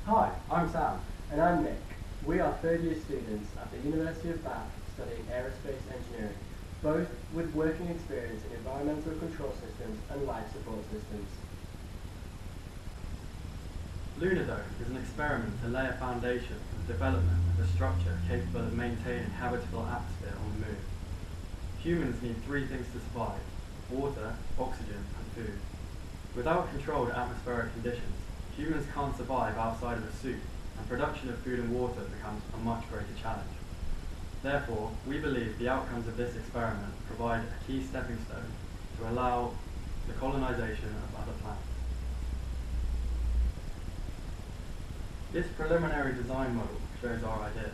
Hi, I'm Sam. And I'm Nick. We are third year students at the University of Bath studying aerospace engineering, both with working experience in environmental control systems and life support systems. LunaDome is an experiment to lay a foundation for the development of a structure capable of maintaining a habitable atmosphere on the Moon. Humans need three things to survive: water, oxygen, and food. Without controlled atmospheric conditions, humans can't survive outside of a suit, and production of food and water becomes a much greater challenge. Therefore, we believe the outcomes of this experiment provide a key stepping stone to allow the colonization of other planets. This preliminary design model shows our idea.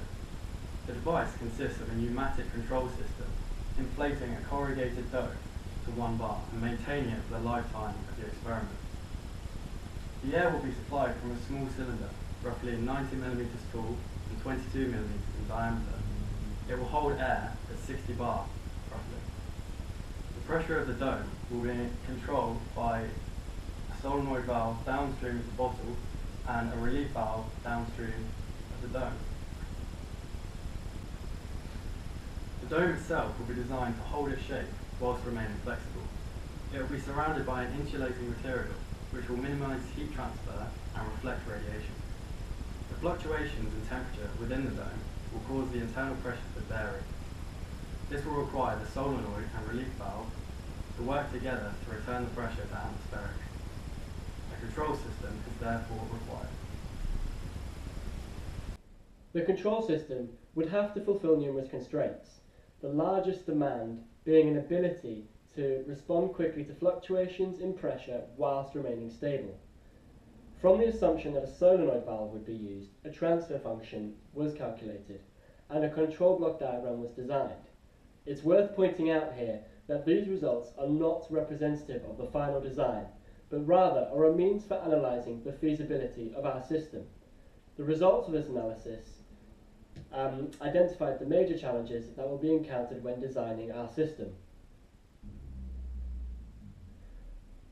The device consists of a pneumatic control system inflating a corrugated dough to 1 bar and maintaining it for the lifetime of the experiment. The air will be supplied from a small cylinder, roughly 90mm tall and 22mm in diameter. It will hold air at 60 bar, roughly. The pressure of the dome will be controlled by a solenoid valve downstream of the bottle and a relief valve downstream of the dome. The dome itself will be designed to hold its shape whilst remaining flexible. It will be surrounded by an insulating material which will minimise heat transfer and reflect radiation. The fluctuations in temperature within the dome will cause the internal pressure to vary. This will require the solenoid and relief valve to work together to return the pressure to atmospheric. A control system is therefore required. The control system would have to fulfill numerous constraints, the largest demand being an ability to respond quickly to fluctuations in pressure whilst remaining stable. From the assumption that a solenoid valve would be used, a transfer function was calculated, and a control block diagram was designed. It's worth pointing out here that these results are not representative of the final design, but rather are a means for analysing the feasibility of our system. The results of this analysis identified the major challenges that will be encountered when designing our system.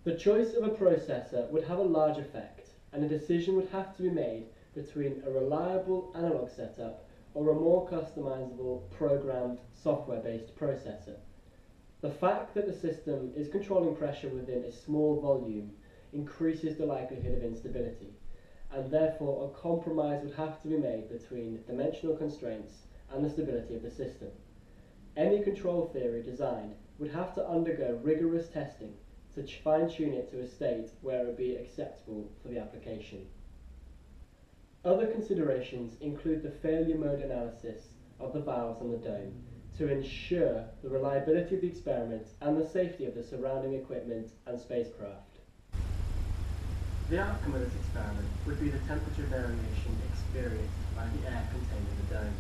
The choice of a processor would have a large effect, and a decision would have to be made between a reliable analog setup or a more customizable programmed software-based processor. The fact that the system is controlling pressure within a small volume increases the likelihood of instability, and therefore a compromise would have to be made between dimensional constraints and the stability of the system. Any control theory designed would have to undergo rigorous testing to fine-tune it to a state where it would be acceptable for the application. Other considerations include the failure mode analysis of the valves on the dome to ensure the reliability of the experiment and the safety of the surrounding equipment and spacecraft. The outcome of this experiment would be the temperature variation experienced by the air contained in the dome.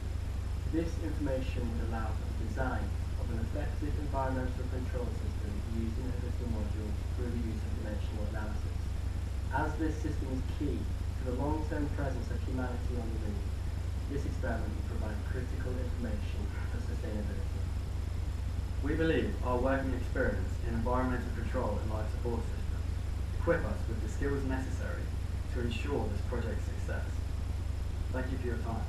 This information would allow for the design of an effective environmental control system using a crystal module through the use of dimensional analysis. As this system is key to the long-term presence of humanity on the Moon, this experiment will provide critical information for sustainability. We believe our working experience in environmental control and life support systems equip us with the skills necessary to ensure this project's success. Thank you for your time.